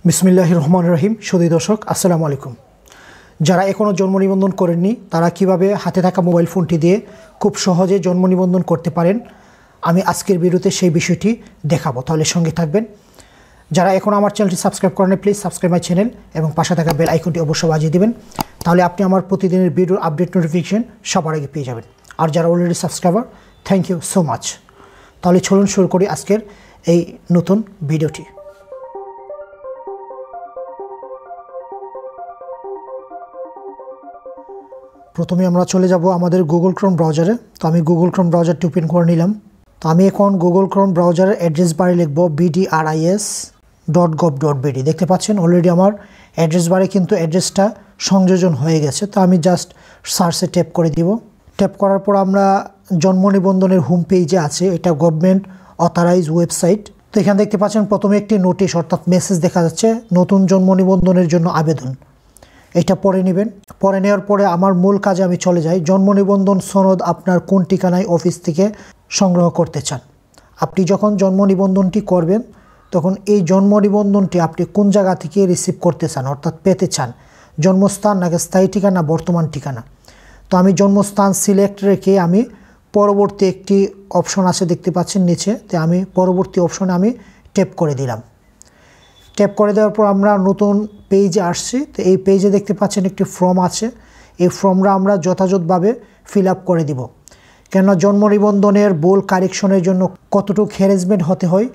বিসমিল্লাহির রহমানির রহিম। সুধী দর্শক, আসসালামু আলাইকুম। যারা এখনও জন্ম নিবন্ধন করেননি তারা কিভাবে হাতে থাকা মোবাইল ফোনটি দিয়ে খুব সহজে জন্ম নিবন্ধন করতে পারেন, আমি আজকের ভিডিওতে সেই বিষয়টি দেখাবো। তাহলে সঙ্গে থাকবেন। যারা এখনও আমার চ্যানেলটি সাবস্ক্রাইব করেন, প্লিজ সাবস্ক্রাইব মাই চ্যানেল এবং পাশে থাকা বেল আইকনটি অবশ্যই বাজিয়ে দেবেন। তাহলে আপনি আমার প্রতিদিনের ভিডিওর আপডেট নোটিফিকেশন সবার আগে পেয়ে যাবেন। আর যারা already subscriber, thank you so much. তাহলে চলুন শুরু করি আজকের এই নতুন ভিডিওটি। প্রথমে আমরা চলে যাব আমাদের গুগল ক্রোম ব্রাউজারে। তো আমি গুগল ক্রোম ব্রাউজারটি ওপেন করে নিলাম। তো আমি এখন গুগল ক্রোম ব্রাউজারের অ্যাড্রেস বারে লিখব bdris.gov.bd। দেখতে পাচ্ছেন অলরেডি আমার অ্যাড্রেস বারে কিন্তু অ্যাড্রেসটা সংযোজন হয়ে গেছে। তো আমি জাস্ট সার্চে ট্যাপ করে দিব। ট্যাপ করার পর আমরা জন্ম নিবন্ধনের হোম পেজে আছে, এটা গভর্নমেন্ট অথরাইজ ওয়েবসাইট। তো এখানে দেখতে পাচ্ছেন প্রথমে একটি নোটিশ অর্থাৎ মেসেজ দেখা যাচ্ছে, নতুন জন্ম নিবন্ধনের জন্য আবেদন। এটা পড়ে নেবেন। পড়ে নেওয়ার পরে আমার মূল কাজে আমি চলে যাই। জন্ম নিবন্ধন সনদ আপনার কোন ঠিকানায় অফিস থেকে সংগ্রহ করতে চান। আপনি যখন জন্ম নিবন্ধনটি করবেন তখন এই জন্ম নিবন্ধনটি আপনি কোন জায়গা থেকে রিসিভ করতে চান অর্থাৎ পেতে চান, জন্মস্থান নাকি স্থায়ী ঠিকানা, বর্তমান ঠিকানা। তো আমি জন্মস্থান সিলেক্ট রেখে আমি পরবর্তী একটি অপশন আছে দেখতে পাচ্ছেন নিচে, তো আমি পরবর্তী অপশনে আমি ট্যাপ করে দিলাম। ট্যাপ করে দেওয়ার পর আমরা নতুন পেজে আসছি। তো এই পেজে দেখতে পাচ্ছেন একটি ফর্ম আছে, এই ফর্মটা আমরা যথাযথভাবে ফিল আপ করে দিব। কেননা জন্ম নিবন্ধনের ভুল কারেকশনের জন্য কতটুকু হ্যারাসমেন্ট হতে হয়,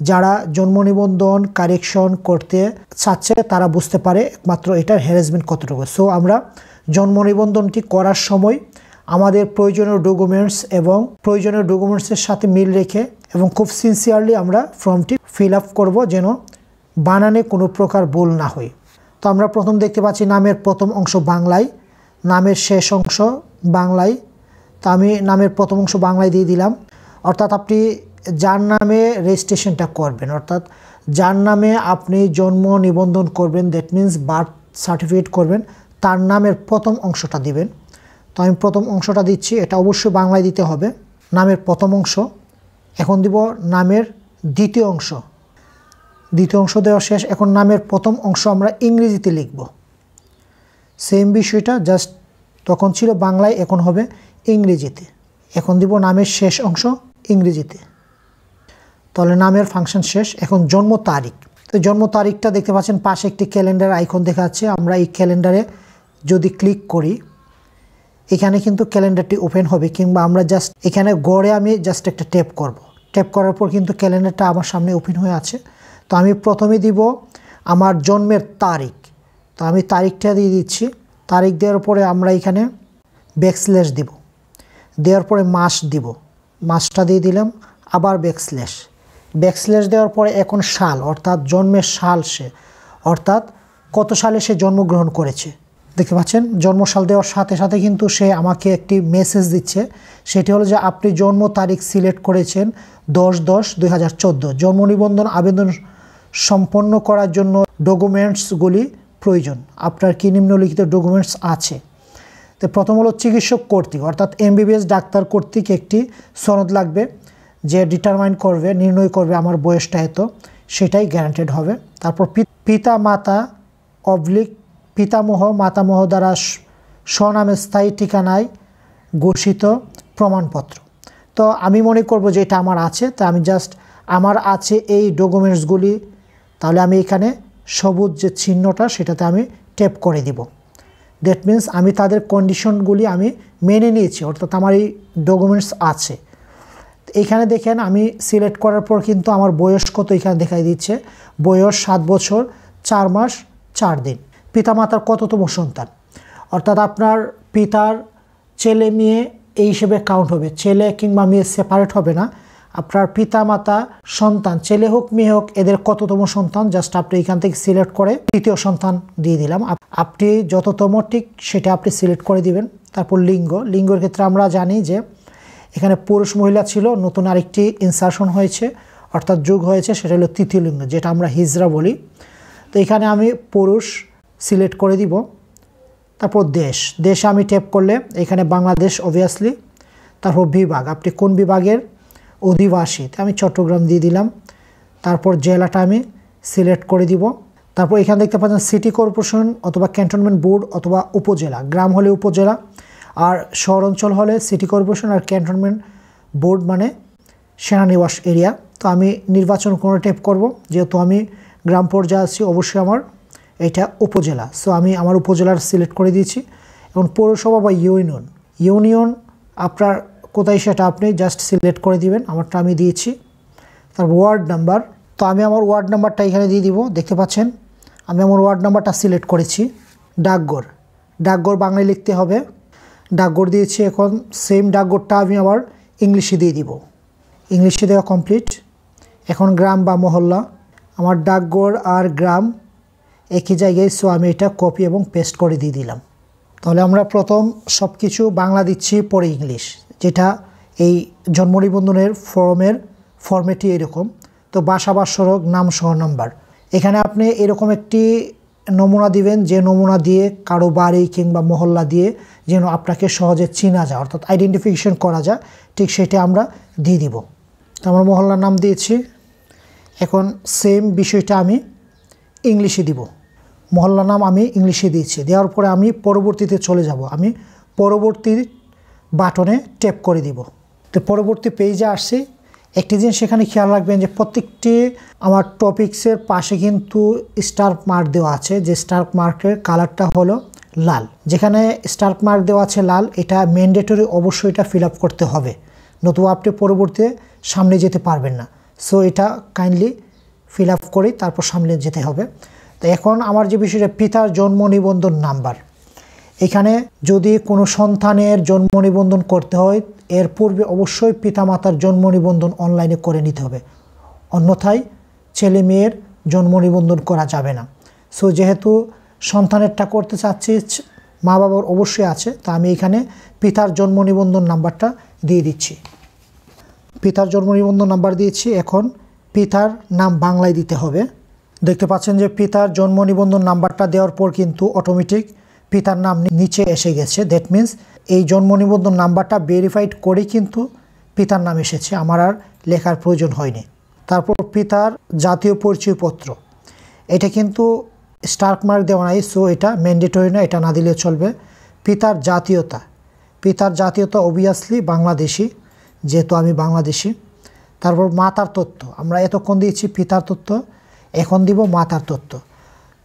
যারা জন্ম নিবন্ধন কারেকশন করতে চাচ্ছে তারা বুঝতে পারে একমাত্র এটার হ্যারাসমেন্ট কতটুকু। সো আমরা জন্ম নিবন্ধনটি করার সময় আমাদের প্রয়োজনীয় ডকুমেন্টসের সাথে মিল রেখে এবং খুব সিনসিয়ারলি আমরা ফর্মটি ফিল আপ করবো, যেন বানানে কোনো প্রকার ভুল না হয়। তো আমরা প্রথম দেখতে পাচ্ছি নামের প্রথম অংশ বাংলায়, নামের শেষ অংশ বাংলায়। তো আমি নামের প্রথম অংশ বাংলায় দিয়ে দিলাম। অর্থাৎ আপনি যার নামে রেজিস্ট্রেশনটা করবেন, অর্থাৎ যার নামে আপনি জন্ম নিবন্ধন করবেন, দ্যাট মিন্স বার্থ সার্টিফিকেট করবেন, তার নামের প্রথম অংশটা দিবেন। তো আমি প্রথম অংশটা দিচ্ছি, এটা অবশ্যই বাংলায় দিতে হবে, নামের প্রথম অংশ। এখন দিব নামের দ্বিতীয় অংশ। দ্বিতীয় অংশ দেওয়া শেষ। এখন নামের প্রথম অংশ আমরা ইংরেজিতে লিখব। সেম বিষয়টা জাস্ট তখন ছিল বাংলায়, এখন হবে ইংরেজিতে। এখন দিব নামের শেষ অংশ ইংরেজিতে। তাহলে নামের ফাংশন শেষ। এখন জন্ম তারিখ। তো জন্ম তারিখটা দেখতে পাচ্ছেন পাশে একটি ক্যালেন্ডার আইকন দেখা যাচ্ছে। আমরা এই ক্যালেন্ডারে যদি ক্লিক করি এখানে কিন্তু ক্যালেন্ডারটি ওপেন হবে, কিংবা আমরা জাস্ট এখানে গড়ে আমি জাস্ট একটা ট্যাপ করব। ট্যাপ করার পর কিন্তু ক্যালেন্ডারটা আমার সামনে ওপেন হয়ে আছে। তো আমি প্রথমে দিব আমার জন্মের তারিখ। তো আমি তারিখটা দিয়ে দিচ্ছি। তারিখ দেওয়ার পরে আমরা এখানে ব্যাকস্ল্যাশ দিব, দেওয়ার পরে মাস দিব, মাসটা দিয়ে দিলাম, আবার ব্যাকস্ল্যাশ দেওয়ার পরে এখন সাল অর্থাৎ জন্মের সাল, সে অর্থাৎ কত সালে সে জন্মগ্রহণ করেছে। দেখতে পাচ্ছেন জন্মসাল দেওয়ার সাথে সাথে কিন্তু সে আমাকে একটি মেসেজ দিচ্ছে, সেটি হলো যে আপনি জন্ম তারিখ সিলেক্ট করেছেন 10/10/2014। জন্ম নিবন্ধন আবেদন সম্পন্ন করার জন্য ডকুমেন্টসগুলি প্রয়োজন। আপনার কি নিম্নলিখিত ডকুমেন্টস আছে? তো প্রথম হলো চিকিৎসক কর্তৃক অর্থাৎ MBBS ডাক্তার কর্তৃক একটি সনদ লাগবে, যে ডিটারমাইন করবে, নির্ণয় করবে আমার বয়সটা এত, সেটাই গ্যারান্টেড হবে। তারপর পিতা মাতা পিতামহ মাতামহ দ্বারা স্বনামে স্থায়ী ঠিকানায় ঘোষিত প্রমাণপত্র। তো আমি মনে করব যে এটা আমার আছে, তা আমি জাস্ট আমার আছে এই ডকুমেন্টসগুলি, তাহলে আমি এখানে সবুজ যে চিহ্নটা সেটাতে আমি ট্যাপ করে দিব। দ্যাট মিন্স আমি তাদের কন্ডিশনগুলি আমি মেনে নিয়েছি, অর্থাৎ আমার এই ডকুমেন্টস আছে। এখানে দেখেন আমি সিলেক্ট করার পর কিন্তু আমার বয়স কত এখানে দেখাই দিচ্ছে, বয়স 7 বছর 4 মাস 4 দিন। পিতামাতার কততম সন্তান, অর্থাৎ আপনার পিতার ছেলে মেয়ে এই হিসেবে কাউন্ট হবে, ছেলে কিংবা মেয়ে সেপারেট হবে না। আপনার পিতা মাতা সন্তান, ছেলে হোক মেয়ে হোক, এদের কততম সন্তান জাস্ট আপনি এখান থেকে সিলেক্ট করে তৃতীয় সন্তান দিয়ে দিলাম। আপনি যততম ঠিক সেটা আপনি সিলেক্ট করে দিবেন। তারপর লিঙ্গের ক্ষেত্রে আমরা জানি যে এখানে পুরুষ মহিলা ছিল, নতুন আরেকটি ইনসারশন হয়েছে অর্থাৎ যোগ হয়েছে, সেটা হলো তৃতীয় লিঙ্গ, যেটা আমরা হিজরা বলি। তো এখানে আমি পুরুষ সিলেক্ট করে দিব। তারপর দেশে আমি ট্যাপ করলে এখানে বাংলাদেশ অবভিয়াসলি। তারপর বিভাগ, আপনি কোন বিভাগের অধিবাসী, আমি চট্টগ্রাম দিয়ে দিলাম। তারপর জেলাটা আমি সিলেক্ট করে দিব। তারপর এখানে দেখতে পাচ্ছেন সিটি কর্পোরেশন অথবা ক্যান্টনমেন্ট বোর্ড অথবা উপজেলা, গ্রাম হলে উপজেলা আর শহর অঞ্চল হলে সিটি কর্পোরেশন আর ক্যান্টনমেন্ট বোর্ড মানে সেনানিবাস এরিয়া। তো আমি নির্বাচন করে ট্যাপ করব, যেহেতু আমি গ্রাম পর্যায়ে আছি অবশ্যই আমার এটা উপজেলা, সো আমি আমার উপজেলার সিলেক্ট করে দিয়েছি। এবং পৌরসভা বা ইউনিয়ন আপনার কোথায় সেটা আপনি জাস্ট সিলেক্ট করে দিবেন, আমারটা আমি দিয়েছি। তারপর ওয়ার্ড নাম্বার, তো আমি আমার ওয়ার্ড নাম্বারটা এখানে দিয়ে দিব, দেখতে পাচ্ছেন আমি আমার ওয়ার্ড নাম্বারটা সিলেক্ট করেছি। ডাকঘর বাংলায় লিখতে হবে, ডাকঘর দিয়েছি। এখন সেম ডাকঘরটা আমি আবার ইংলিশে দিয়ে দিব, ইংলিশে দেওয়া কমপ্লিট। এখন গ্রাম বা মহল্লা, আমার ডাকঘর আর গ্রাম একই জায়গায়, সো আমি এটা কপি এবং পেস্ট করে দিয়ে দিলাম। তাহলে আমরা প্রথম সব কিছু বাংলা দিচ্ছি, পরে ইংলিশ, যেটা এই জন্ম নিবন্ধনের ফর্মেটই এরকম। তো বাসা বা সড়ক, নাম সহ নাম্বার, এখানে আপনি এরকম একটি নমুনা দিবেন, যে নমুনা দিয়ে কারো বাড়ি কিংবা মহল্লা দিয়ে যেন আপনাকে সহজে চেনা যায়, অর্থাৎ আইডেন্টিফিকেশন করা যায়, ঠিক সেটা আমরা দিয়ে দিব। তো আমার মহল্লার নাম দিয়েছি। এখন সেম বিষয়টা আমি ইংলিশে দিব, মহল্লার নাম আমি ইংলিশে দিয়েছি। দেওয়ার পরে আমি পরবর্তীতে চলে যাব, আমি পরবর্তী বাটনে ট্যাপ করে দিব। তো পরবর্তী পেজে আসছি। একটি জিনিস সেখানে খেয়াল রাখবেন যে প্রত্যেকটি আমার টপিক্সের পাশে কিন্তু স্টার মার্ক দেওয়া আছে, যে স্টার মার্কের কালারটা হলো লাল। যেখানে স্টার মার্ক দেওয়া আছে লাল, এটা ম্যান্ডেটরি, অবশ্যই এটা ফিল আপ করতে হবে, নতুবা আপনি পরবর্তীতে সামনে যেতে পারবেন না। সো এটা কাইন্ডলি ফিল আপ করি, তারপর সামনে যেতে হবে। তো এখন আমার যে বিষয়টা পিতার জন্ম নিবন্ধন নাম্বার, এখানে যদি কোনো সন্তানের জন্ম নিবন্ধন করতে হয় এর পূর্বে অবশ্যই পিতামাতার জন্ম নিবন্ধন অনলাইনে করে নিতে হবে, অন্যথায় ছেলে মেয়ের জন্ম নিবন্ধন করা যাবে না। সো যেহেতু সন্তানেরটা করতে চাচ্ছি, মা বাবার অবশ্যই আছে, তা আমি এখানে পিতার জন্ম নিবন্ধন নাম্বারটা দিয়ে দিচ্ছি। পিতার জন্ম নিবন্ধন নাম্বার দিয়েছি। এখন পিতার নাম বাংলায় দিতে হবে। দেখতে পাচ্ছেন যে পিতার জন্ম নিবন্ধন নাম্বারটা দেওয়ার পর কিন্তু অটোমেটিক পিতার নাম নিচে এসে গেছে। দ্যাট মিন্স এই জন্ম নিবন্ধন নাম্বারটা ভেরিফাইড করেই কিন্তু পিতার নাম এসেছে, আমার আর লেখার প্রয়োজন হয়নি। তারপর পিতার জাতীয় পরিচয়পত্র, এটা কিন্তু স্টার্ক মার্ক দেওয়া নাই, সো এটা ম্যান্ডেটরি না, এটা না দিলে চলবে। পিতার জাতীয়তা অবভিয়াসলি বাংলাদেশি, যেহেতু আমি বাংলাদেশি। তারপর মাতার তথ্য, আমরা এতক্ষণ দিয়েছি পিতার তথ্য, এখন দিব মাতার তথ্য।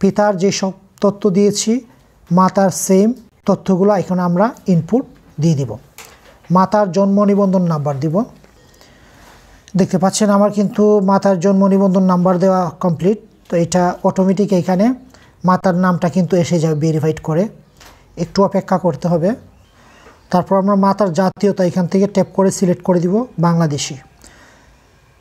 পিতার যেসব তথ্য দিয়েছি মাতার সেম তথ্যগুলো এখানে আমরা ইনপুট দিয়ে দিব। মাতার জন্ম নিবন্ধন নাম্বার দিব। দেখতে পাচ্ছেন আমার কিন্তু মাতার জন্ম নিবন্ধন নাম্বার দেওয়া কমপ্লিট। তো এটা অটোমেটিক এখানে মাতার নামটা কিন্তু এসে যাবে ভেরিফাইড করে, একটু অপেক্ষা করতে হবে। তারপর আমরা মাতার জাতীয়তা এখান থেকে ট্যাপ করে সিলেক্ট করে দিব বাংলাদেশি।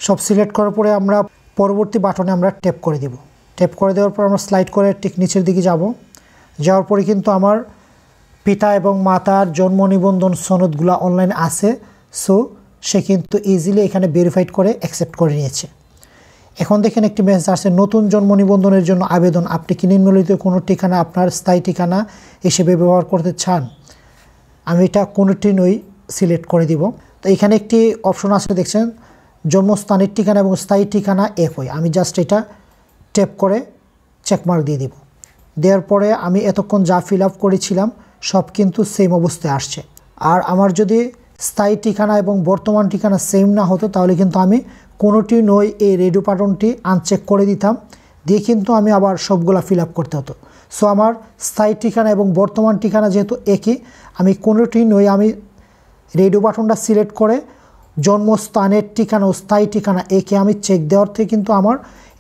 সব সিলেক্ট করার পরে আমরা পরবর্তী বাটনে আমরা ট্যাপ করে দিব। ট্যাপ করে দেওয়ার পর আমরা স্লাইড করে ঠিক নিচের দিকে যাওয়ার পরে কিন্তু আমার পিতা এবং মাতার জন্ম নিবন্ধন সনদগুলো অনলাইন আছে, সো সে কিন্তু ইজিলি এখানে ভেরিফাইড করে অ্যাকসেপ্ট করে নিয়েছে। এখন দেখেন একটি মেসেজ আসছে, নতুন জন্ম নিবন্ধনের জন্য আবেদন, আপনি কি নিম্নলিখিত কোনো ঠিকানা আপনার স্থায়ী ঠিকানা হিসেবে ব্যবহার করতে চান? আমি এটা কোনোটি নই সিলেক্ট করে দিব। তো এখানে একটি অপশন আছে দেখছেন, জন্মস্থানের ঠিকানা এবং স্থায়ী ঠিকানা একই, আমি জাস্ট এটা ট্যাপ করে চেকমার্ক দিয়ে দিব। দেওয়ার পরে আমি এতক্ষণ যা ফিল আপ করেছিলাম সব কিন্তু সেম অবস্থায় আসছে। আর আমার যদি স্থায়ী ঠিকানা এবং বর্তমান ঠিকানা সেম না হতো তাহলে কিন্তু আমি কোনোটি নই এই রেডিও বাটনটি আনচেক করে দিতাম, দিয়ে কিন্তু আমি আবার সবগুলা ফিল আপ করতে হতো। সো আমার স্থায়ী ঠিকানা এবং বর্তমান ঠিকানা যেহেতু একই, আমি কোনোটি নই আমি রেডিও বাটনটা সিলেক্ট করে জন্মস্থানের ঠিকানা ও স্থায়ী ঠিকানা একে আমি চেক দেওয়ার থেকে কিন্তু আমার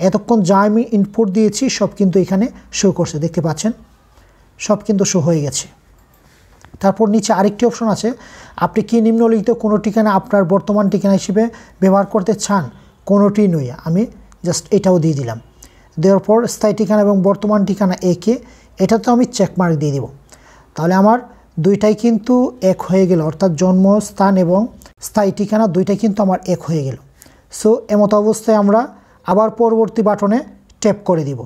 এতক্ষণ যা আমি ইনপুট দিয়েছি সব কিন্তু এখানে শো করছে, দেখতে পাচ্ছেন সব কিন্তু শো হয়ে গেছে। তারপর নিচে আরেকটি অপশন আছে, আপনি কি নিম্নলিখিত কোনো ঠিকানা আপনার বর্তমান ঠিকানা হিসেবে ব্যবহার করতে চান? কোনোটি নই, আমি জাস্ট এটাও দিয়ে দিলাম। দেওয়ার পর স্থায়ী ঠিকানা এবং বর্তমান ঠিকানা একে, এটা তো আমি চেকমার্ক দিয়ে দিব। তাহলে আমার দুইটাই কিন্তু এক হয়ে গেল, অর্থাৎ জন্মস্থান এবং স্থায়ী ঠিকানা দুইটাই কিন্তু আমার এক হয়ে গেল। সো এমতো অবস্থায় আমরা আবার পরবর্তী বাটনে ট্যাপ করে দিব।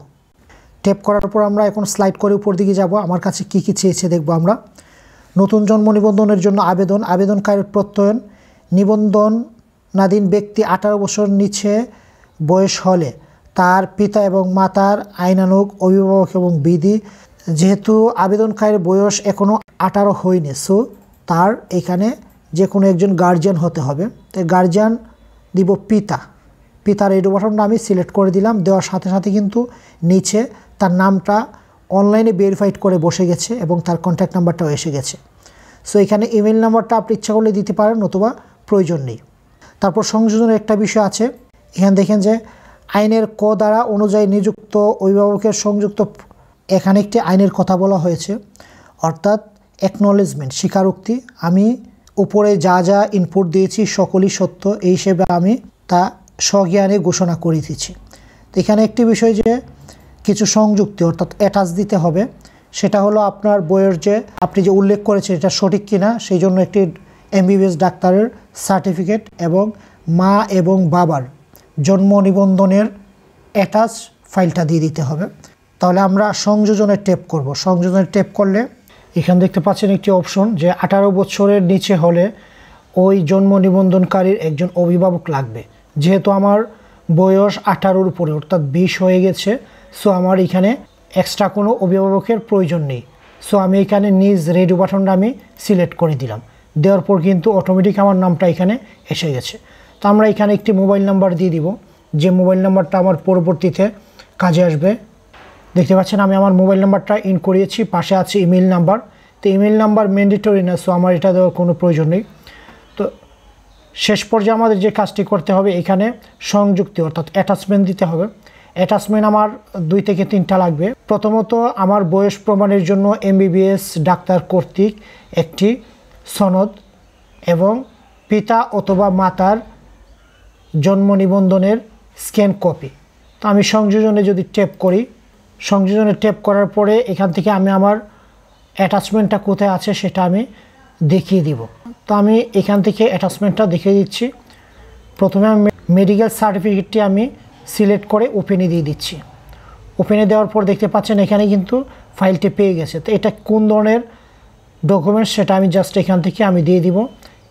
ট্যাপ করার পর আমরা এখন স্লাইড করে উপর দিকে যাব। আমার কাছে কি কি চেয়েছে দেখব আমরা। নতুন জন্ম নিবন্ধনের জন্য আবেদনকারীর প্রত্যয়ন, নিবন্ধনাধীন ব্যক্তি 18 বছর নিচে বয়স হলে তার পিতা এবং মাতার আইনানুগ অভিভাবক এবং বিধি। যেহেতু আবেদনকারীর বয়স এখনও 18 হয়নি, সো তার এখানে যে কোনো একজন গার্জিয়ান হতে হবে। তো গার্জিয়ান দিব পিতা। পিতার এই বাটনটা আমি সিলেক্ট করে দিলাম। দেওয়ার সাথে সাথে কিন্তু নিচে তার নামটা অনলাইনে ভেরিফাইড করে বসে গেছে এবং তার কন্ট্যাক্ট নাম্বারটাও এসে গেছে। সো এখানে ইমেল নাম্বারটা আপনি ইচ্ছা করলে দিতে পারেন, নতুবা প্রয়োজন নেই। তারপর সংযোজনের একটা বিষয় আছে। এখানে দেখেন যে আইনের ক দ্বারা অনুযায়ী নিযুক্ত অভিভাবকের সংযুক্ত, এখানে একটি আইনের কথা বলা হয়েছে, অর্থাৎ অ্যাকনলেজমেন্ট, স্বীকারোক্তি। আমি উপরে যা যা ইনপুট দিয়েছি সকলই সত্য, এই হিসেবে আমি তা স্বজ্ঞানে ঘোষণা করে দিচ্ছি। তো এখানে একটি বিষয় যে কিছু সংযুক্তি অর্থাৎ অ্যাটাচ দিতে হবে, সেটা হলো আপনার বইয়ের যে আপনি যে উল্লেখ করেছেন এটা সঠিক কিনা, সেই জন্য একটি এমবিবিএস ডাক্তারের সার্টিফিকেট এবং মা এবং বাবার জন্ম নিবন্ধনের অ্যাটাচ ফাইলটা দিয়ে দিতে হবে। তাহলে আমরা সংযোজনের ট্যাপ করব। সংযোজনের ট্যাপ করলে এখানে দেখতে পাচ্ছেন একটি অপশন যে 18 বছরের নিচে হলে ওই জন্ম নিবন্ধনকারীর একজন অভিভাবক লাগবে। যেহেতু আমার বয়স 18-র উপরে অর্থাৎ 20 হয়ে গেছে, সো আমার এখানে এক্সট্রা কোনো অভিভাবকের প্রয়োজন নেই। সো আমি এখানে নিজ রেডি বাটনটা আমি সিলেক্ট করে দিলাম। দেওয়ার পর কিন্তু অটোমেটিক আমার নামটা এখানে এসে গেছে। তো আমরা এখানে একটি মোবাইল নাম্বার দিয়ে দিব, যে মোবাইল নাম্বারটা আমার পরবর্তীতে কাজে আসবে। দেখতে পাচ্ছেন আমি আমার মোবাইল নাম্বারটা ইন করিয়েছি, পাশে আছে ইমেল নাম্বার। তো ইমেল নাম্বার ম্যান্ডেটরি না, সো আমার এটা দেওয়ার কোনো প্রয়োজন নেই। তো শেষ পর্যায়ে আমাদের যে কাজটি করতে হবে, এখানে সংযুক্তি অর্থাৎ অ্যাটাচমেন্ট দিতে হবে। অ্যাটাচমেন্ট আমার 2 থেকে 3টা লাগবে। প্রথমত আমার বয়স প্রমাণের জন্য এমবিবিএস ডাক্তার কর্তৃক একটি সনদ এবং পিতা অথবা মাতার জন্ম নিবন্ধনের স্ক্যান কপি। তো আমি সংযোজনে যদি ট্যাপ করি, সংযোজনে ট্যাপ করার পরে এখান থেকে আমি আমার অ্যাটাচমেন্টটা কোথায় আছে সেটা আমি দেখিয়ে দিব। তো আমি এখান থেকে অ্যাটাচমেন্টটা দেখিয়ে দিচ্ছি। প্রথমে আমি মেডিকেল সার্টিফিকেটটি আমি সিলেক্ট করে ওপেনে দিয়ে দিচ্ছি। ওপেনে দেওয়ার পর দেখতে পাচ্ছেন এখানে কিন্তু ফাইলটি পেয়ে গেছে। তো এটা কোন ধরনের ডকুমেন্টস সেটা আমি জাস্ট এখান থেকে আমি দিয়ে দিব।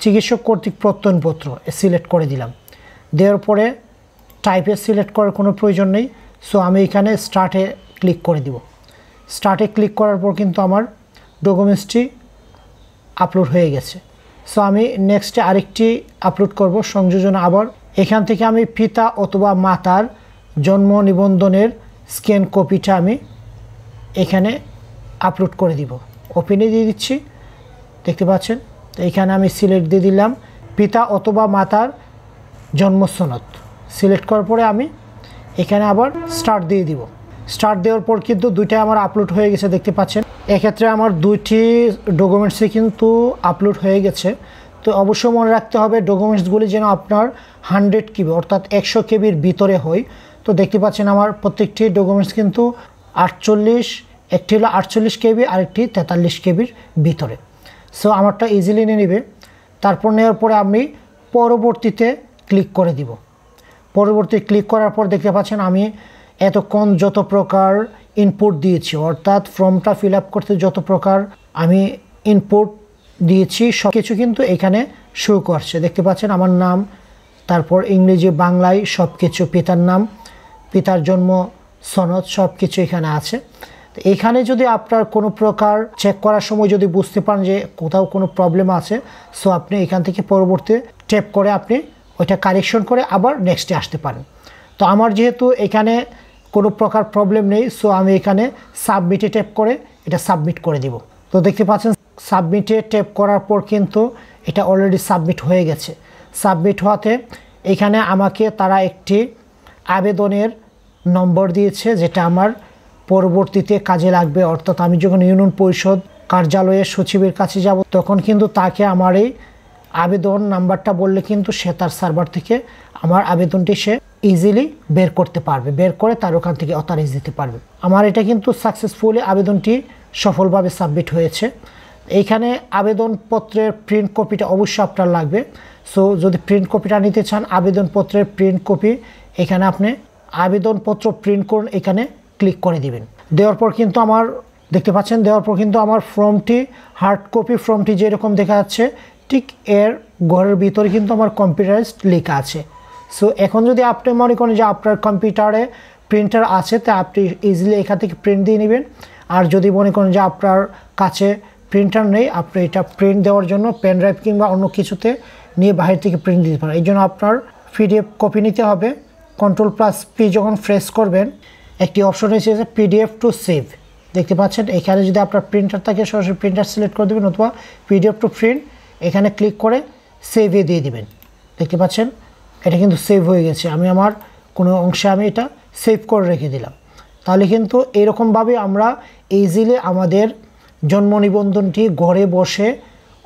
চিকিৎসক কর্তৃক প্রত্যয়নপত্র সিলেক্ট করে দিলাম। দেওয়ার পরে টাইপে সিলেক্ট করার কোনো প্রয়োজন নেই, সো আমি এখানে স্টার্টে ক্লিক করে দিব। স্টার্টে ক্লিক করার পর কিন্তু আমার ডকুমেন্টসটি আপলোড হয়ে গেছে। সো আমি নেক্সটে আরেকটি আপলোড করব সংযোজন। আবার এখান থেকে আমি পিতা অথবা মাতার জন্ম নিবন্ধনের স্ক্যান কপিটা আমি এখানে আপলোড করে দিব। ওপেনে দিয়ে দিচ্ছি, দেখতে পাচ্ছেন। তো এখানে আমি সিলেক্ট দিয়ে দিলাম পিতা অথবা মাতার জন্ম সনদ। সিলেক্ট করার পরে আমি এখানে আবার স্টার্ট দিয়ে দিব। স্টার্ট দেওয়ার পর কিন্তু 2টাই আমার আপলোড হয়ে গেছে, দেখতে পাচ্ছেন। এক্ষেত্রে আমার 2টি ডকুমেন্টসই কিন্তু আপলোড হয়ে গেছে। তো অবশ্যই মনে রাখতে হবে ডকুমেন্টসগুলি যেন আপনার 100 কেবি অর্থাৎ 100 কেবির ভিতরে হয়। তো দেখতে পাচ্ছেন আমার প্রত্যেকটি ডকুমেন্টস কিন্তু 48, একটি হলো 48 কেবি আরেকটি 43 কেবির ভিতরে। সো আমারটা ইজিলি নিয়ে নেবে। তারপর নেওয়ার পরে আমি পরবর্তীতে ক্লিক করে দিব। পরবর্তী ক্লিক করার পর দেখতে পাচ্ছেন আমি এতক্ষণ যত প্রকার ইনপুট দিয়েছি অর্থাৎ ফর্মটা ফিল আপ করতে যত প্রকার আমি ইনপুট দিয়েছি সব কিছু কিন্তু এখানে শো করছে। দেখতে পাচ্ছেন আমার নাম, তারপর ইংরেজি বাংলায় সব কিছু, পিতার নাম, পিতার জন্ম সনদ সব কিছু এখানে আছে। তো এখানে যদি আপনার কোনো প্রকার চেক করার সময় যদি বুঝতে পারেন যে কোথাও কোনো প্রবলেম আছে, সো আপনি এখান থেকে পরবর্তী ট্যাপ করে আপনি ওইটা কারেকশন করে আবার নেক্সটে আসতে পারেন। তো আমার যেহেতু এখানে কোনো প্রকার প্রবলেম নেই, সো আমি এখানে সাবমিটে ট্যাপ করে এটা সাবমিট করে দিব। তো দেখতে পাচ্ছেন সাবমিটে ট্যাপ করার পর কিন্তু এটা অলরেডি সাবমিট হয়ে গেছে। সাবমিট হওয়াতে এখানে আমাকে তারা একটি আবেদনের নম্বর দিয়েছে যেটা আমার পরবর্তীতে কাজে লাগবে। অর্থাৎ আমি যখন ইউনিয়ন পরিষদ কার্যালয়ের সচিবের কাছে যাব তখন কিন্তু তাকে আমার এই আবেদন নাম্বারটা বললে কিন্তু সে তার সার্ভার থেকে আমার আবেদনটি সে ইজিলি বের করতে পারবে, বের করে তার ওখান থেকে অথরাইজ দিতে পারবে। আমার এটা কিন্তু সাকসেসফুলি আবেদনটি সফলভাবে সাবমিট হয়েছে। এইখানে আবেদনপত্রের প্রিন্ট কপিটা অবশ্যই আপনার লাগবে। সো যদি প্রিন্ট কপিটা নিতে চান আবেদনপত্রের প্রিন্ট কপি এখানে আপনি আবেদনপত্র প্রিন্ট করুন, এখানে ক্লিক করে দিবেন। দেওয়ার পর কিন্তু আমার দেখতে পাচ্ছেন দেওয়ার পর কিন্তু আমার ফর্মটি হার্ড কপি ফর্মটি যেরকম দেখা যাচ্ছে ঠিক এর ঘরের ভিতরে কিন্তু আমার কম্পিউটারাইজড লেখা আছে। সো এখন যদি আপনি মনে করেন যে আপনার কম্পিউটারে প্রিন্টার আছে তা আপনি ইজিলি এখান থেকে প্রিন্ট দিয়ে নেবেন। আর যদি মনে করেন যে আপনার কাছে প্রিন্টার নেই, আপনি এটা প্রিন্ট দেওয়ার জন্য পেন ড্রাইভ কিংবা অন্য কিছুতে নিয়ে বাইরে থেকে প্রিন্ট দিতে পারেন। এই জন্য আপনার পিডিএফ কপি নিতে হবে। Ctrl+P যখন প্রেস করবেন একটি অপশন এসেছে পিডিএফ টু সেভ, দেখতে পাচ্ছেন। এখানে যদি আপনার প্রিন্টার থাকে সরাসরি প্রিন্টার সিলেক্ট করে দেবেন, অথবা পিডিএফ টু প্রিন্ট এখানে ক্লিক করে সেভে দিয়ে দিবেন। দেখতে পাচ্ছেন এটা কিন্তু সেভ হয়ে গেছে। আমি আমার কোনো অংশে আমি এটা সেভ করে রেখে দিলাম। তাহলে কিন্তু এরকমভাবে আমরা ইজিলি আমাদের জন্ম নিবন্ধনটি ঘরে বসে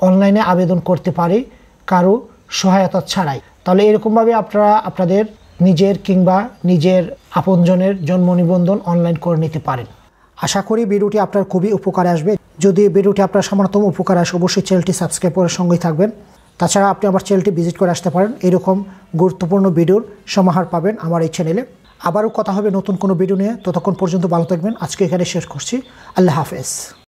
অনলাইনে আবেদন করতে পারি কারো সহায়তা ছাড়াই। তাহলে এরকমভাবে আপনারা আপনাদের নিজের কিংবা নিজের আপনজনের জন্ম নিবন্ধন অনলাইন করে নিতে পারেন। আশা করি ভিডিওটি আপনার খুবই উপকারে আসবে। যদি ভিডিওটি আপনার সামান্যতম উপকার আসে অবশ্যই চ্যানেলটি সাবস্ক্রাইব করে সঙ্গেই থাকবেন। তাছাড়া আপনি আমার চ্যানেলটি ভিজিট করে আসতে পারেন। এরকম গুরুত্বপূর্ণ ভিডিওর সমাহার পাবেন আমার এই চ্যানেলে। আবারও কথা হবে নতুন কোনো ভিডিও নিয়ে। ততক্ষণ পর্যন্ত ভালো থাকবেন। আজকে এখানে শেষ করছি। আল্লাহ হাফেজ।